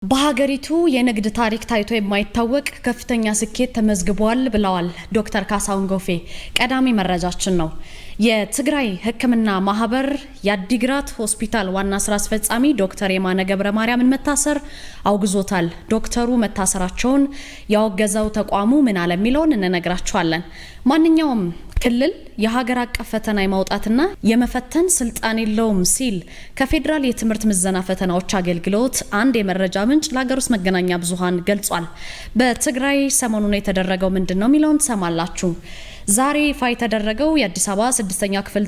በሀገሪቱ የንግድ ታሪክ ታይቶ የማይታወቅ ከፍተኛ ስኬት ተመዝግቧል ብለዋል ዶክተር ካሳሁን ጎፌ። ቀዳሚ መረጃችን ነው። የትግራይ ሕክምና ማህበር የአዲግራት ሆስፒታል ዋና ስራ አስፈጻሚ ዶክተር የማነ ገብረ ማርያምን መታሰር አውግዞታል። ዶክተሩ መታሰራቸውን ያወገዘው ተቋሙ ምን አለ የሚለውን እንነግራችኋለን። ማንኛውም ክልል የሀገር አቀፍ ፈተና የማውጣትና የመፈተን ስልጣን የለውም ሲል ከፌዴራል የትምህርት ምዘና ፈተናዎች አገልግሎት አንድ የመረጃ ምንጭ ለሀገር ውስጥ መገናኛ ብዙሃን ገልጿል። በትግራይ ሰሞኑን የተደረገው ምንድነው የሚለውን ትሰማላችሁ። ዛሬ ይፋ የተደረገው የአዲስ አበባ 6ኛ ክፍል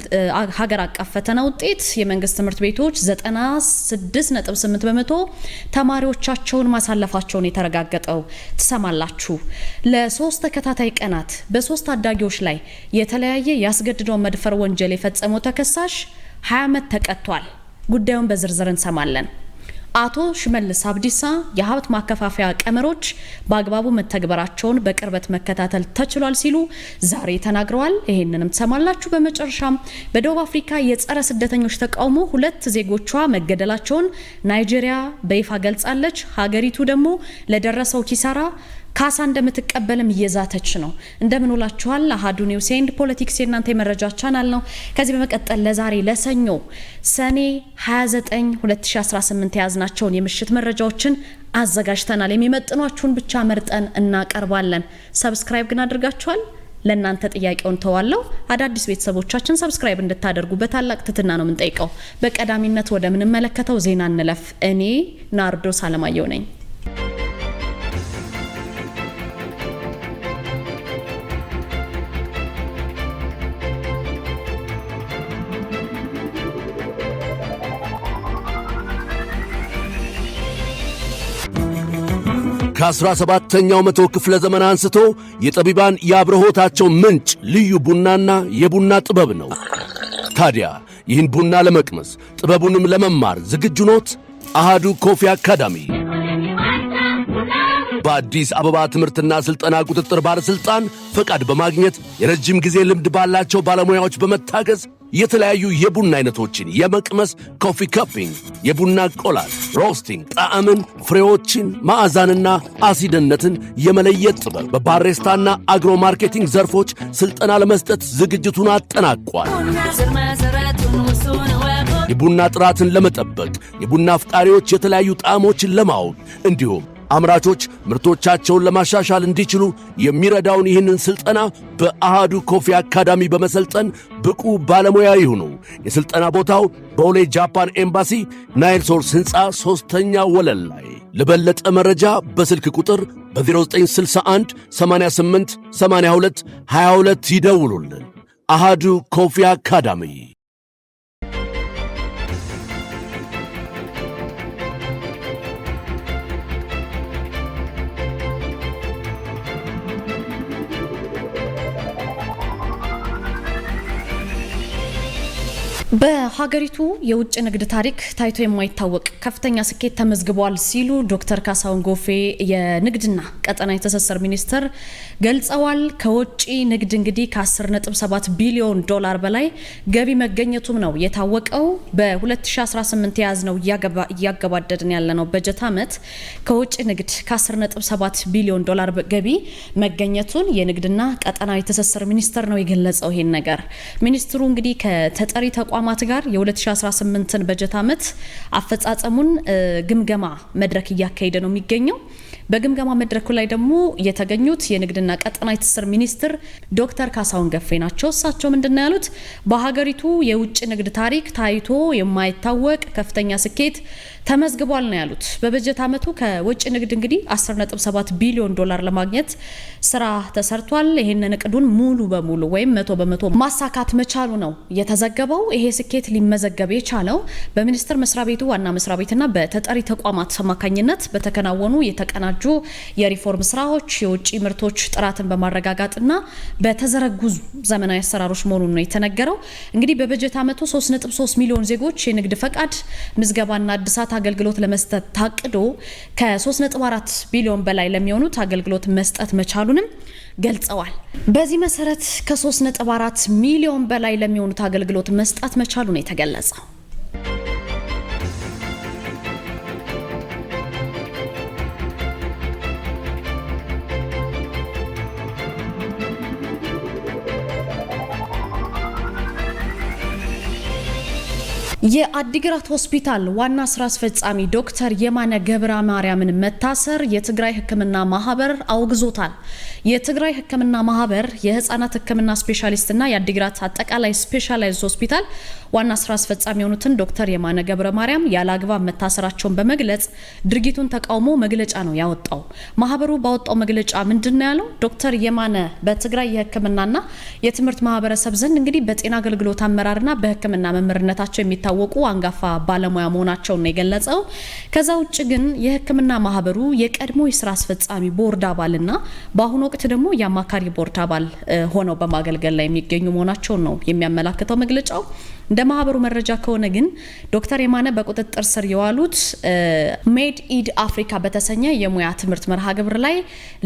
ሀገር አቀፍ ፈተና ውጤት የመንግስት ትምህርት ቤቶች 96.8% ተማሪዎቻቸውን ማሳለፋቸውን የተረጋገጠው ትሰማላችሁ። ለ3 ተከታታይ ቀናት በ3 ታዳጊዎች ላይ የተለያየ ያስገድዶ መድፈር ወንጀል የፈጸመው ተከሳሽ 20 ዓመት ተቀጥቷል። ጉዳዩን በዝርዝር እንሰማለን። አቶ ሽመልስ አብዲሳ የሀብት ማከፋፈያ ቀመሮች በአግባቡ መተግበራቸውን በቅርበት መከታተል ተችሏል ሲሉ ዛሬ ተናግረዋል። ይሄንንም ትሰማላችሁ። በመጨረሻም በደቡብ አፍሪካ የጸረ ስደተኞች ተቃውሞ 2 ዜጎቿ መገደላቸውን ናይጄሪያ በይፋ ገልጻለች። ሀገሪቱ ደግሞ ለደረሰው ኪሳራ ካሳ እንደምትቀበልም እየዛተች ነው። እንደምን ውላችኋል? አሃዱ ኒውስ ኤንድ ፖለቲክስ የእናንተ የመረጃ ቻናል ነው። ከዚህ በመቀጠል ለዛሬ ለሰኞ ሰኔ 29 2018 የያዝናቸውን የምሽት መረጃዎችን አዘጋጅተናል። የሚመጥኗችሁን ብቻ መርጠን እናቀርባለን። ሰብስክራይብ ግን አድርጋችኋል? ለእናንተ ጥያቄውን ተዋለው። አዳዲስ ቤተሰቦቻችን ሰብስክራይብ እንድታደርጉ በታላቅ ትህትና ነው የምንጠይቀው። በቀዳሚነት ወደ ምንመለከተው ዜና እንለፍ። እኔ ናርዶስ አለማየሁ ነኝ። ከ17ኛው መቶ ክፍለ ዘመን አንስቶ የጠቢባን የአብርሆታቸው ምንጭ ልዩ ቡናና የቡና ጥበብ ነው። ታዲያ ይህን ቡና ለመቅመስ ጥበቡንም ለመማር ዝግጁ ኖት? አሃዱ ኮፊ አካዳሚ በአዲስ አበባ ትምህርትና ስልጠና ቁጥጥር ባለስልጣን ፈቃድ በማግኘት የረጅም ጊዜ ልምድ ባላቸው ባለሙያዎች በመታገዝ የተለያዩ የቡና አይነቶችን የመቅመስ ኮፊ ካፒንግ፣ የቡና ቆላል፣ ሮስቲንግ፣ ጣዕምን፣ ፍሬዎችን፣ ማዕዛንና አሲድነትን የመለየት ጥበብ በባሬስታና አግሮ ማርኬቲንግ ዘርፎች ስልጠና ለመስጠት ዝግጅቱን አጠናቋል። የቡና ጥራትን ለመጠበቅ የቡና አፍቃሪዎች የተለያዩ ጣዕሞችን ለማወቅ እንዲሁም አምራቾች ምርቶቻቸውን ለማሻሻል እንዲችሉ የሚረዳውን ይህንን ስልጠና በአሃዱ ኮፊ አካዳሚ በመሰልጠን ብቁ ባለሙያ ይሁኑ። የስልጠና ቦታው በቦሌ ጃፓን ኤምባሲ ናይል ሶርስ ሕንፃ 3ኛ ወለል ላይ። ለበለጠ መረጃ በስልክ ቁጥር በ0961 88 82 22 ይደውሉልን። አሃዱ ኮፊ አካዳሚ። በሀገሪቱ የውጭ ንግድ ታሪክ ታይቶ የማይታወቅ ከፍተኛ ስኬት ተመዝግቧል ሲሉ ዶክተር ካሳሁን ጎፌ የንግድና ቀጠናዊ ትስስር ሚኒስትር ገልጸዋል። ከውጭ ንግድ እንግዲህ ከ10.7 ቢሊዮን ዶላር በላይ ገቢ መገኘቱም ነው የታወቀው። በ2018 የያዝነው እያገባደድን ያለነው በጀት ዓመት ከውጭ ንግድ ከ10.7 ቢሊዮን ዶላር ገቢ መገኘቱን የንግድና ቀጠናዊ ትስስር ሚኒስትር ነው የገለጸው። ይሄን ነገር ሚኒስትሩ እንግዲህ ከተጠሪ ተቋማት ጋር የ2018ን በጀት ዓመት አፈጻጸሙን ግምገማ መድረክ እያካሄደ ነው የሚገኘው። በግምገማ መድረኩ ላይ ደግሞ የተገኙት የንግድና ቀጠናዊ ትስስር ሚኒስትር ዶክተር ካሳሁን ጎፌ ናቸው። እሳቸው ምንድነው ያሉት? በሀገሪቱ የውጭ ንግድ ታሪክ ታይቶ የማይታወቅ ከፍተኛ ስኬት ተመዝግቧል ነው ያሉት። በበጀት ዓመቱ ከውጭ ንግድ እንግዲህ 10.7 ቢሊዮን ዶላር ለማግኘት ስራ ተሰርቷል። ይሄንን እቅዱን ሙሉ በሙሉ ወይም 100% ማሳካት መቻሉ ነው የተዘገበው። ይሄ ስኬት ሊመዘገብ የቻለው በሚኒስቴር መስሪያ ቤቱ ዋና መስሪያ ቤትና በተጠሪ ተቋማት አማካኝነት በተከናወኑ የተቀናጁ የሪፎርም ስራዎች፣ የውጭ ምርቶች ጥራትን በማረጋጋጥና በተዘረጉ ዘመናዊ አሰራሮች መሆኑን ነው የተነገረው። እንግዲህ በበጀት ዓመቱ 3.3 ሚሊዮን ዜጎች የንግድ ፈቃድ ምዝገባና እድሳት አገልግሎት ለመስጠት ታቅዶ ከ3.4 ቢሊዮን በላይ ለሚሆኑት አገልግሎት መስጠት መቻሉንም ገልጸዋል። በዚህ መሰረት ከ3.4 ሚሊዮን በላይ ለሚሆኑት አገልግሎት መስጠት መቻሉ ነው የተገለጸው። የአዲግራት ሆስፒታል ዋና ስራ አስፈጻሚ ዶክተር የማነ ገብረ ማርያምን መታሰር የትግራይ ሕክምና ማህበር አውግዞታል። የትግራይ ሕክምና ማህበር የህፃናት ሕክምና ስፔሻሊስትና የአዲግራት አጠቃላይ ስፔሻላይዝድ ሆስፒታል ዋና ስራ አስፈጻሚ የሆኑትን ዶክተር የማነ ገብረ ማርያም ያለአግባብ መታሰራቸውን በመግለጽ ድርጊቱን ተቃውሞ መግለጫ ነው ያወጣው። ማህበሩ ባወጣው መግለጫ ምንድነው ያለው? ዶክተር የማነ በትግራይ የሕክምናና የትምህርት ማህበረሰብ ዘንድ እንግዲህ በጤና አገልግሎት አመራርና በሕክምና መምህርነታቸው የሚታወቁ አንጋፋ ባለሙያ መሆናቸውን ነው የገለጸው። ከዛ ውጭ ግን የሕክምና ማህበሩ የቀድሞ የስራ አስፈጻሚ ቦርድ አባልና በአሁኑ ወቅት ደግሞ የአማካሪ ቦርድ አባል ሆነው በማገልገል ላይ የሚገኙ መሆናቸውን ነው የሚያመላክተው መግለጫው። እንደ ማህበሩ መረጃ ከሆነ ግን ዶክተር የማነ በቁጥጥር ስር የዋሉት ሜድ ኢድ አፍሪካ በተሰኘ የሙያ ትምህርት መርሃ ግብር ላይ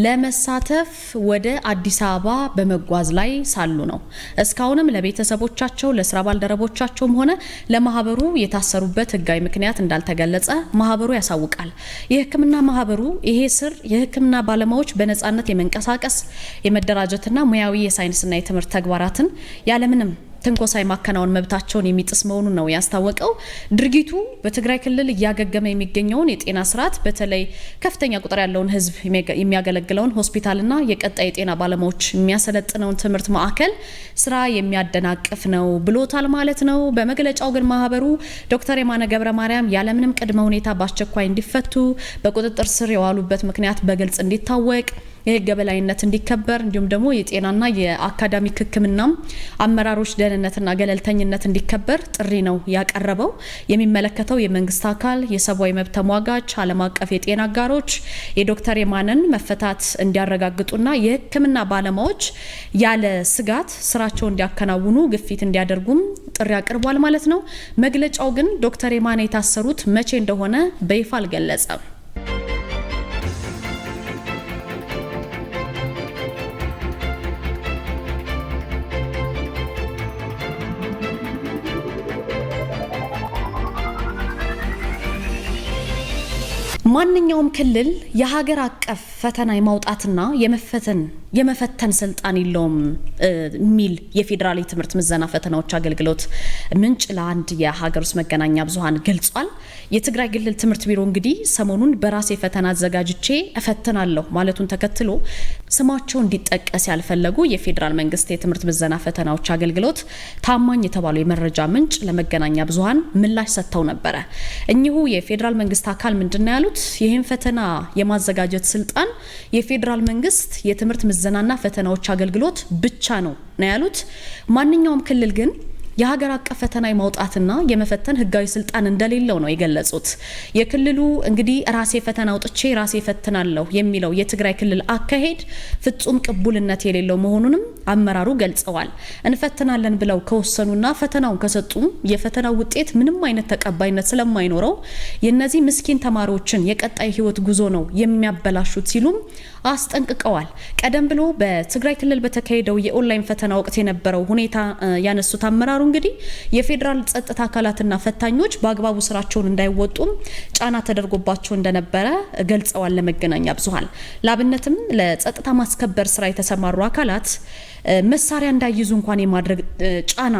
ለመሳተፍ ወደ አዲስ አበባ በመጓዝ ላይ ሳሉ ነው። እስካሁንም ለቤተሰቦቻቸው ለስራ ባልደረቦቻቸውም ሆነ ለማህበሩ የታሰሩበት ህጋዊ ምክንያት እንዳልተገለጸ ማህበሩ ያሳውቃል። የህክምና ማህበሩ ይሄ ስር የህክምና ባለሙያዎች በነጻነት የመንቀሳቀስ የመደራጀትና ሙያዊ የሳይንስና የትምህርት ተግባራትን ያለምንም ትንኮሳ የማከናወን መብታቸውን የሚጥስ መሆኑን ነው ያስታወቀው። ድርጊቱ በትግራይ ክልል እያገገመ የሚገኘውን የጤና ስርዓት በተለይ ከፍተኛ ቁጥር ያለውን ህዝብ የሚያገለግለውን ሆስፒታልና የቀጣይ የጤና ባለሙያዎች የሚያሰለጥነውን ትምህርት ማዕከል ስራ የሚያደናቅፍ ነው ብሎታል ማለት ነው። በመግለጫው ግን ማህበሩ ዶክተር የማነ ገብረ ማርያም ያለምንም ቅድመ ሁኔታ በአስቸኳይ እንዲፈቱ፣ በቁጥጥር ስር የዋሉበት ምክንያት በግልጽ እንዲታወቅ፣ የህግ የበላይነት እንዲከበር እንዲሁም ደግሞ የጤናና የአካዳሚክ ሕክምና አመራሮች ደህንነትና ገለልተኝነት እንዲከበር ጥሪ ነው ያቀረበው። የሚመለከተው የመንግስት አካል፣ የሰብአዊ መብት ተሟጋች፣ ዓለም አቀፍ የጤና አጋሮች የዶክተር የማነን መፈታት እንዲያረጋግጡና የሕክምና ባለሙያዎች ያለ ስጋት ስራቸውን እንዲያከናውኑ ግፊት እንዲያደርጉም ጥሪ አቅርቧል ማለት ነው። መግለጫው ግን ዶክተር የማነ የታሰሩት መቼ እንደሆነ በይፋ አልገለጸም። ማንኛውም ክልል የሀገር አቀፍ ፈተና የማውጣትና የመፈተን ስልጣን የለውም ሚል የፌዴራል የትምህርት ምዘና ፈተናዎች አገልግሎት ምንጭ ለአንድ የሀገር ውስጥ መገናኛ ብዙሃን ገልጿል። የትግራይ ክልል ትምህርት ቢሮ እንግዲህ ሰሞኑን በራሴ ፈተና አዘጋጅቼ እፈትናለሁ ማለቱን ተከትሎ ስማቸው እንዲጠቀስ ያልፈለጉ የፌዴራል መንግስት የትምህርት ምዘና ፈተናዎች አገልግሎት ታማኝ የተባለው የመረጃ ምንጭ ለመገናኛ ብዙሃን ምላሽ ሰጥተው ነበረ። እኚሁ የፌዴራል መንግስት አካል ምንድነው ያሉት? ይህን ፈተና የማዘጋጀት ስልጣን የፌዴራል መንግስት የትምህርት ምዘናና ፈተናዎች አገልግሎት ብቻ ነው ያሉት። ማንኛውም ክልል ግን የሀገር አቀፍ ፈተና የማውጣትና የመፈተን ህጋዊ ስልጣን እንደሌለው ነው የገለጹት። የክልሉ እንግዲህ ራሴ ፈተና አውጥቼ ራሴ ፈትናለሁ የሚለው የትግራይ ክልል አካሄድ ፍጹም ቅቡልነት የሌለው መሆኑንም አመራሩ ገልጸዋል። እንፈትናለን ብለው ከወሰኑና ፈተናውን ከሰጡ የፈተናው ውጤት ምንም አይነት ተቀባይነት ስለማይኖረው የነዚህ ምስኪን ተማሪዎችን የቀጣይ ህይወት ጉዞ ነው የሚያበላሹት ሲሉም አስጠንቅቀዋል። ቀደም ብሎ በትግራይ ክልል በተካሄደው የኦንላይን ፈተና ወቅት የነበረው ሁኔታ ያነሱት አመራሩ እንግዲህ የፌዴራል ጸጥታ አካላትና ፈታኞች በአግባቡ ስራቸውን እንዳይወጡም ጫና ተደርጎባቸው እንደነበረ ገልጸዋል ለመገናኛ ብዙሃን። ላብነትም ለጸጥታ ማስከበር ስራ የተሰማሩ አካላት መሳሪያ እንዳይይዙ እንኳን የማድረግ ጫና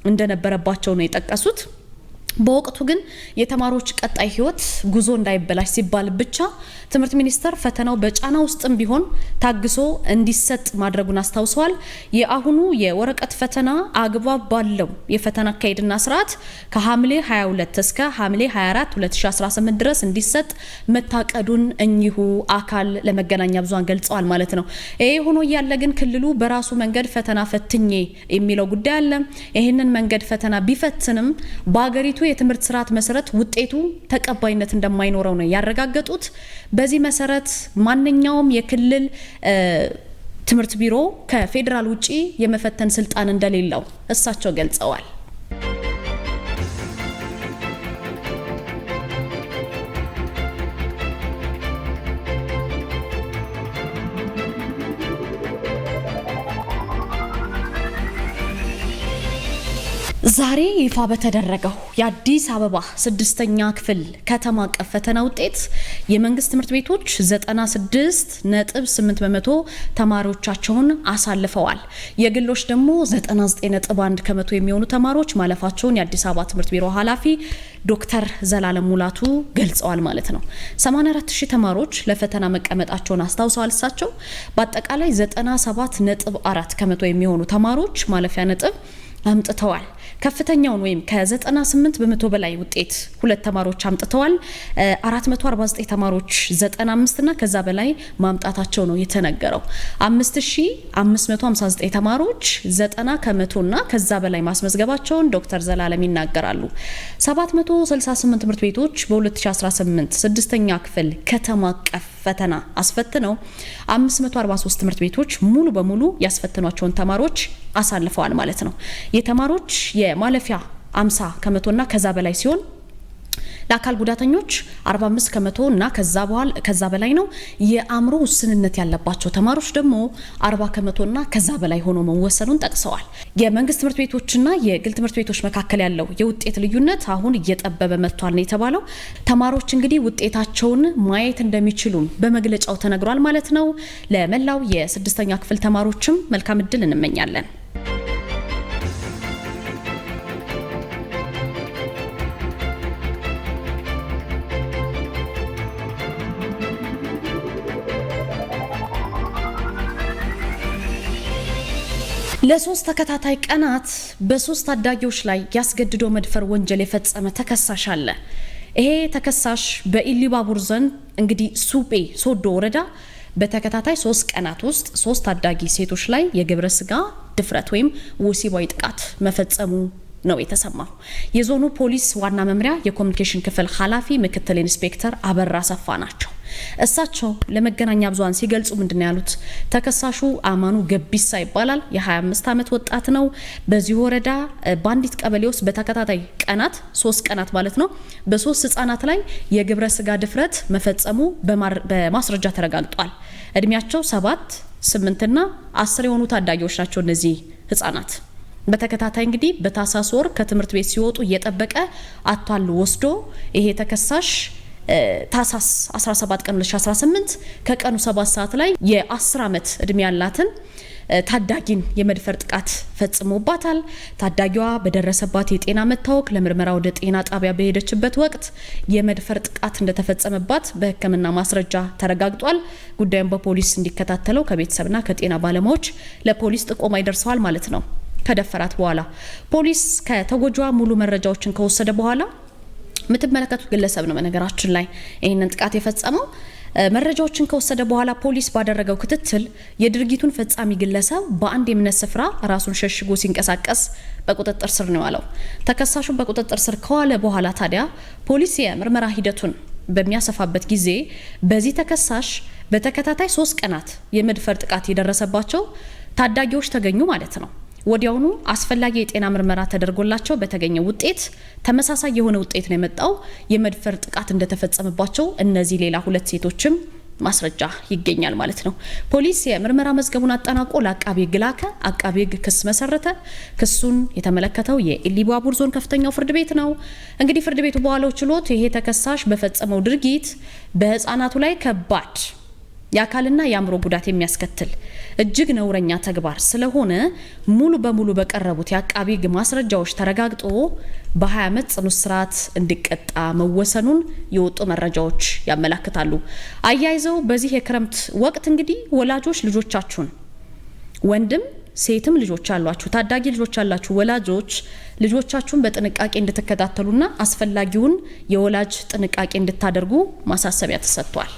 እንደነበረባቸው ነው የጠቀሱት። በወቅቱ ግን የተማሪዎች ቀጣይ ህይወት ጉዞ እንዳይበላሽ ሲባል ብቻ ትምህርት ሚኒስቴር ፈተናው በጫና ውስጥም ቢሆን ታግሶ እንዲሰጥ ማድረጉን አስታውሰዋል። የአሁኑ የወረቀት ፈተና አግባብ ባለው የፈተና አካሄድና ስርዓት ከሐምሌ 22 እስከ ሐምሌ 24 2018 ድረስ እንዲሰጥ መታቀዱን እኚሁ አካል ለመገናኛ ብዙሃን ገልጸዋል ማለት ነው። ይሄ ሆኖ እያለ ግን ክልሉ በራሱ መንገድ ፈተና ፈትኜ የሚለው ጉዳይ አለ። ይህንን መንገድ ፈተና ቢፈትንም በአገሪቱ የትምህርት ስርዓት መሰረት ውጤቱ ተቀባይነት እንደማይኖረው ነው ያረጋገጡት። በዚህ መሰረት ማንኛውም የክልል ትምህርት ቢሮ ከፌዴራል ውጪ የመፈተን ስልጣን እንደሌለው እሳቸው ገልጸዋል። ዛሬ ይፋ በተደረገው የአዲስ አበባ 6ኛ ክፍል ከተማ አቀፍ ፈተና ውጤት የመንግስት ትምህርት ቤቶች 96.8% ተማሪዎቻቸውን አሳልፈዋል። የግሎች ደግሞ 99.1% የሚሆኑ ተማሪዎች ማለፋቸውን የአዲስ አበባ ትምህርት ቢሮ ኃላፊ ዶክተር ዘላለም ሙላቱ ገልጸዋል ማለት ነው። 84000 ተማሪዎች ለፈተና መቀመጣቸውን አስታውሰዋል። እሳቸው በአጠቃላይ 97.4% የሚሆኑ ተማሪዎች ማለፊያ ነጥብ አምጥተዋል። ከፍተኛውን ወይም ከ98% በላይ ውጤት ሁለት ተማሪዎች አምጥተዋል። 449 ተማሪዎች 95 እና ከዛ በላይ ማምጣታቸው ነው የተነገረው። 5559 ተማሪዎች 90% እና ከዛ በላይ ማስመዝገባቸውን ዶክተር ዘላለም ይናገራሉ። 768 ትምህርት ቤቶች በ2018 6ኛ ክፍል ከተማ አቀፍ ፈተና አስፈትነው 543 ትምህርት ቤቶች ሙሉ በሙሉ ያስፈተኗቸውን ተማሪዎች አሳልፈዋል ማለት ነው። የተማሪዎች የማለፊያ 50% እና ከዛ በላይ ሲሆን ለአካል ጉዳተኞች 45% እና ከዛ በላይ ነው። የአእምሮ ውስንነት ያለባቸው ተማሪዎች ደግሞ 40% እና ከዛ በላይ ሆኖ መወሰኑን ጠቅሰዋል። የመንግስት ትምህርት ቤቶችና የግል ትምህርት ቤቶች መካከል ያለው የውጤት ልዩነት አሁን እየጠበበ መጥቷል ነው የተባለው። ተማሪዎች እንግዲህ ውጤታቸውን ማየት እንደሚችሉም በመግለጫው ተነግሯል ማለት ነው። ለመላው የ6ኛ ክፍል ተማሪዎችም መልካም እድል እንመኛለን። ለሶስት ተከታታይ ቀናት በሶስት ታዳጊዎች ላይ ያስገድዶ መድፈር ወንጀል የፈጸመ ተከሳሽ አለ። ይሄ ተከሳሽ በኢሊባቡር ዞን እንግዲህ ሱጴ ሶዶ ወረዳ በተከታታይ 3 ቀናት ውስጥ 3 ታዳጊ ሴቶች ላይ የግብረ ስጋ ድፍረት ወይም ወሲባዊ ጥቃት መፈጸሙ ነው የተሰማው። የዞኑ ፖሊስ ዋና መምሪያ የኮሙኒኬሽን ክፍል ኃላፊ ምክትል ኢንስፔክተር አበራ ሰፋ ናቸው። እሳቸው ለመገናኛ ብዙሃን ሲገልጹ ምንድነው ያሉት? ተከሳሹ አማኑ ገቢሳ ይባላል። የ25 ዓመት ወጣት ነው። በዚህ ወረዳ ባንዲት ቀበሌ ውስጥ በተከታታይ ቀናት 3 ቀናት ማለት ነው በ3 ህጻናት ላይ የግብረ ስጋ ድፍረት መፈጸሙ በማስረጃ ተረጋግጧል። እድሜያቸው 7፣ 8 እና 10 የሆኑ ታዳጊዎች ናቸው እነዚህ ህጻናት። በተከታታይ እንግዲህ በታህሳስ ወር ከትምህርት ቤት ሲወጡ እየጠበቀ አቷል ወስዶ ይሄ ተከሳሽ ታህሳስ 17 ቀን 2018 ከቀኑ 7 ሰዓት ላይ የ10 ዓመት እድሜ ያላትን ታዳጊን የመድፈር ጥቃት ፈጽሞባታል። ታዳጊዋ በደረሰባት የጤና መታወክ ለምርመራ ወደ ጤና ጣቢያ በሄደችበት ወቅት የመድፈር ጥቃት እንደተፈጸመባት በሕክምና ማስረጃ ተረጋግጧል። ጉዳዩን በፖሊስ እንዲከታተለው ከቤተሰብና ከጤና ባለሙያዎች ለፖሊስ ጥቆማ ይደርሰዋል ማለት ነው። ከደፈራት በኋላ ፖሊስ ከተጎጂዋ ሙሉ መረጃዎችን ከወሰደ በኋላ የምትመለከቱት ግለሰብ ነው በነገራችን ላይ ይህንን ጥቃት የፈጸመው። መረጃዎችን ከወሰደ በኋላ ፖሊስ ባደረገው ክትትል የድርጊቱን ፈጻሚ ግለሰብ በአንድ የእምነት ስፍራ ራሱን ሸሽጎ ሲንቀሳቀስ በቁጥጥር ስር ነው ያለው። ተከሳሹን በቁጥጥር ስር ከዋለ በኋላ ታዲያ ፖሊስ የምርመራ ሂደቱን በሚያሰፋበት ጊዜ በዚህ ተከሳሽ በተከታታይ 3 ቀናት የመድፈር ጥቃት የደረሰባቸው ታዳጊዎች ተገኙ ማለት ነው። ወዲያውኑ አስፈላጊ የጤና ምርመራ ተደርጎላቸው በተገኘ ውጤት ተመሳሳይ የሆነ ውጤት ነው የመጣው። የመድፈር ጥቃት እንደተፈጸመባቸው እነዚህ ሌላ 2 ሴቶችም ማስረጃ ይገኛል ማለት ነው። ፖሊስ የምርመራ መዝገቡን አጠናቆ ለአቃቤ ሕግ ላከ። አቃቤ ሕግ ክስ መሰረተ። ክሱን የተመለከተው የኢሊባቡር ዞን ከፍተኛው ፍርድ ቤት ነው። እንግዲህ ፍርድ ቤቱ በዋለው ችሎት ይሄ ተከሳሽ በፈጸመው ድርጊት በህፃናቱ ላይ ከባድ የአካልና የአእምሮ ጉዳት የሚያስከትል እጅግ ነውረኛ ተግባር ስለሆነ ሙሉ በሙሉ በቀረቡት የአቃቤ ሕግ ማስረጃዎች ተረጋግጦ በ20 ዓመት ጽኑ እስራት እንዲቀጣ መወሰኑን የወጡ መረጃዎች ያመለክታሉ። አያይዘው በዚህ የክረምት ወቅት እንግዲህ ወላጆች ልጆቻችሁን ወንድም ሴትም ልጆች አሏችሁ፣ ታዳጊ ልጆች አላችሁ፣ ወላጆች ልጆቻችሁን በጥንቃቄ እንድትከታተሉና አስፈላጊውን የወላጅ ጥንቃቄ እንድታደርጉ ማሳሰቢያ ተሰጥቷል።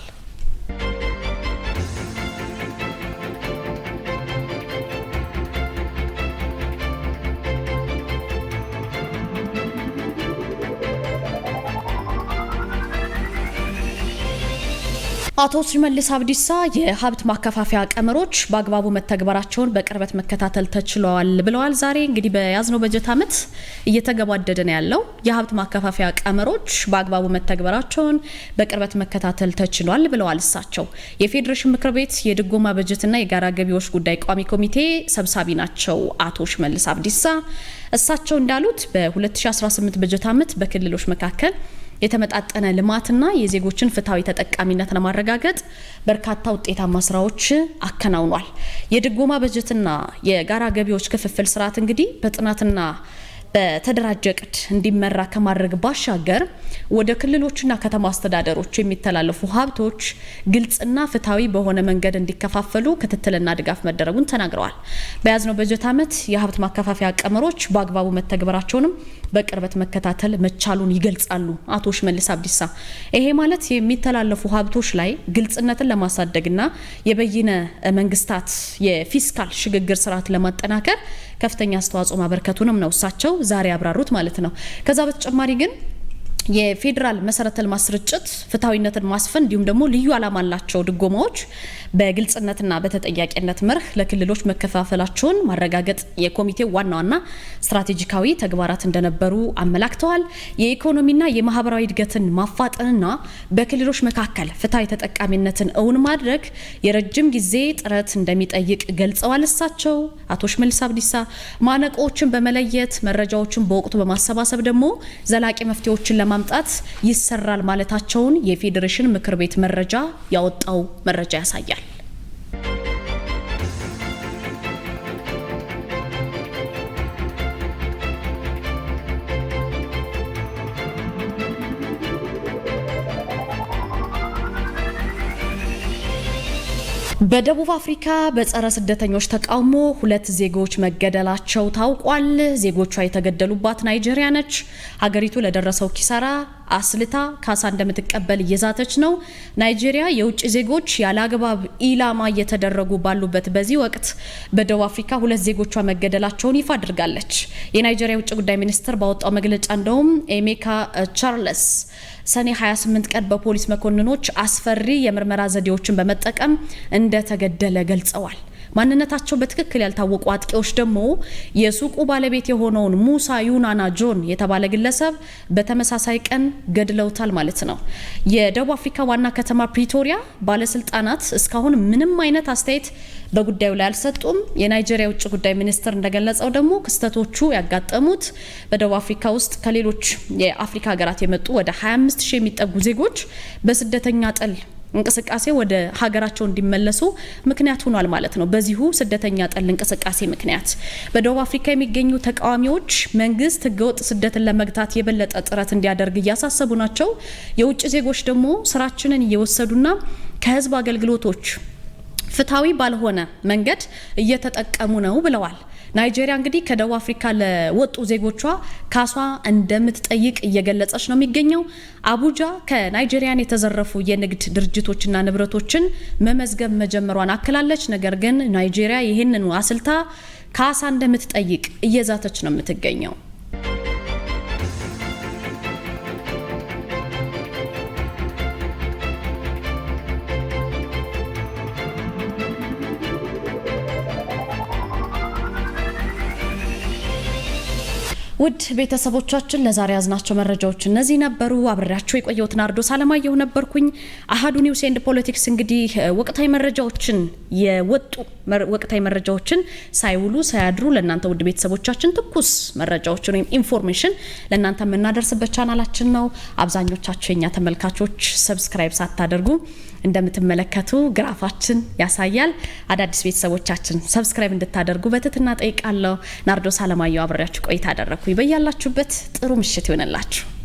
አቶ ሽመልስ አብዲሳ የሀብት ማከፋፈያ ቀመሮች በአግባቡ መተግበራቸውን በቅርበት መከታተል ተችሏል ብለዋል። ዛሬ እንግዲህ በያዝነው በጀት ዓመት እየተገባደደ ነው ያለው የሀብት ማከፋፈያ ቀመሮች በአግባቡ መተግበራቸውን በቅርበት መከታተል ተችሏል ብለዋል። እሳቸው የፌዴሬሽን ምክር ቤት የድጎማ በጀትና የጋራ ገቢዎች ጉዳይ ቋሚ ኮሚቴ ሰብሳቢ ናቸው። አቶ ሽመልስ አብዲሳ እሳቸው እንዳሉት በ2018 በጀት ዓመት በክልሎች መካከል የተመጣጠነ ልማትና የዜጎችን ፍትሃዊ ተጠቃሚነት ለማረጋገጥ በርካታ ውጤታማ ስራዎች አከናውኗል። የድጎማ በጀትና የጋራ ገቢዎች ክፍፍል ስርዓት እንግዲህ በጥናትና በተደራጀ ቅድ እንዲመራ ከማድረግ ባሻገር ወደ ክልሎችና ከተማ አስተዳደሮች የሚተላለፉ ሀብቶች ግልጽና ፍትሃዊ በሆነ መንገድ እንዲከፋፈሉ ክትትልና ድጋፍ መደረጉን ተናግረዋል። በያዝነው በጀት ዓመት የሀብት ማከፋፈያ ቀመሮች በአግባቡ መተግበራቸውንም በቅርበት መከታተል መቻሉን ይገልጻሉ አቶ ሽመልስ አብዲሳ። ይሄ ማለት የሚተላለፉ ሀብቶች ላይ ግልጽነትን ለማሳደግና የበይነ መንግስታት የፊስካል ሽግግር ስርዓት ለማጠናከር ከፍተኛ አስተዋጽኦ ማበርከቱንም ነው እሳቸው ዛሬ ያብራሩት ማለት ነው። ከዛ በተጨማሪ ግን የፌዴራል መሰረተ ልማት ስርጭት ፍትሃዊነትን ማስፈን እንዲሁም ደግሞ ልዩ ዓላማ ያላቸው ድጎማዎች በግልጽነትና በተጠያቂነት መርህ ለክልሎች መከፋፈላቸውን ማረጋገጥ የኮሚቴው ዋና ስትራቴጂካዊ ተግባራት እንደነበሩ አመላክተዋል። የኢኮኖሚና የማህበራዊ እድገትን ማፋጠንና በክልሎች መካከል ፍትሃዊ ተጠቃሚነትን እውን ማድረግ የረጅም ጊዜ ጥረት እንደሚጠይቅ ገልጸዋል። እሳቸው አቶ ሽመልስ አብዲሳ ማነቆዎችን በመለየት መረጃዎችን በወቅቱ በማሰባሰብ ደግሞ ዘላቂ መፍትሄዎችን ለማምጣት ይሰራል ማለታቸውን የፌዴሬሽን ምክር ቤት መረጃ ያወጣው መረጃ ያሳያል። በደቡብ አፍሪካ በጸረ ስደተኞች ተቃውሞ 2 ዜጎች መገደላቸው ታውቋል። ዜጎቿ የተገደሉባት ናይጄሪያ ነች። ሀገሪቱ ለደረሰው ኪሳራ አስልታ ካሳ እንደምትቀበል እየዛተች ነው። ናይጄሪያ የውጭ ዜጎች ያለ አግባብ ኢላማ እየተደረጉ ባሉበት በዚህ ወቅት በደቡብ አፍሪካ 2 ዜጎቿ መገደላቸውን ይፋ አድርጋለች። የናይጄሪያ የውጭ ጉዳይ ሚኒስትር ባወጣው መግለጫ እንደውም ኤሜካ ቻርልስ ሰኔ 28 ቀን በፖሊስ መኮንኖች አስፈሪ የምርመራ ዘዴዎችን በመጠቀም እንደተገደለ ገልጸዋል። ማንነታቸው በትክክል ያልታወቁ አጥቂዎች ደግሞ የሱቁ ባለቤት የሆነውን ሙሳ ዩናና ጆን የተባለ ግለሰብ በተመሳሳይ ቀን ገድለውታል ማለት ነው። የደቡብ አፍሪካ ዋና ከተማ ፕሪቶሪያ ባለስልጣናት እስካሁን ምንም አይነት አስተያየት በጉዳዩ ላይ አልሰጡም። የናይጄሪያ ውጭ ጉዳይ ሚኒስትር እንደገለጸው ደግሞ ክስተቶቹ ያጋጠሙት በደቡብ አፍሪካ ውስጥ ከሌሎች የአፍሪካ ሀገራት የመጡ ወደ 25000 የሚጠጉ ዜጎች በስደተኛ ጠል እንቅስቃሴ ወደ ሀገራቸው እንዲመለሱ ምክንያት ሆኗል ማለት ነው። በዚሁ ስደተኛ ጠል እንቅስቃሴ ምክንያት በደቡብ አፍሪካ የሚገኙ ተቃዋሚዎች መንግስት ህገወጥ ስደትን ለመግታት የበለጠ ጥረት እንዲያደርግ እያሳሰቡ ናቸው። የውጭ ዜጎች ደግሞ ስራችንን እየወሰዱና ከህዝብ አገልግሎቶች ፍትሃዊ ባልሆነ መንገድ እየተጠቀሙ ነው ብለዋል። ናይጄሪያ እንግዲህ ከደቡብ አፍሪካ ለወጡ ዜጎቿ ካሷ እንደምትጠይቅ እየገለጸች ነው የሚገኘው። አቡጃ ከናይጄሪያን የተዘረፉ የንግድ ድርጅቶችና ንብረቶችን መመዝገብ መጀመሯን አክላለች። ነገር ግን ናይጄሪያ ይህንን አስልታ ካሳ እንደምትጠይቅ እየዛተች ነው የምትገኘው። ውድ ቤተሰቦቻችን ለዛሬ ያዝናቸው መረጃዎች እነዚህ ነበሩ። አብሬያችሁ የቆየሁት ናርዶስ አለማየሁ ነበርኩኝ። አሃዱ ኒውስ ኤንድ ፖለቲክስ እንግዲህ ወቅታዊ መረጃዎችን የወጡ ወቅታዊ መረጃዎችን ሳይውሉ ሳያድሩ ለእናንተ ውድ ቤተሰቦቻችን ትኩስ መረጃዎችን ወይም ኢንፎርሜሽን ለእናንተ የምናደርስበት ቻናላችን ነው። አብዛኞቻችሁ የኛ ተመልካቾች ሰብስክራይብ ሳታደርጉ እንደምትመለከቱ ግራፋችን ያሳያል። አዳዲስ ቤተሰቦቻችን ሰብስክራይብ እንድታደርጉ በትህትና ጠይቃለሁ። ናርዶስ አለማየሁ አብሬያችሁ ቆይታ አደረኩኝ። በያላችሁበት ጥሩ ምሽት ይሆነላችሁ።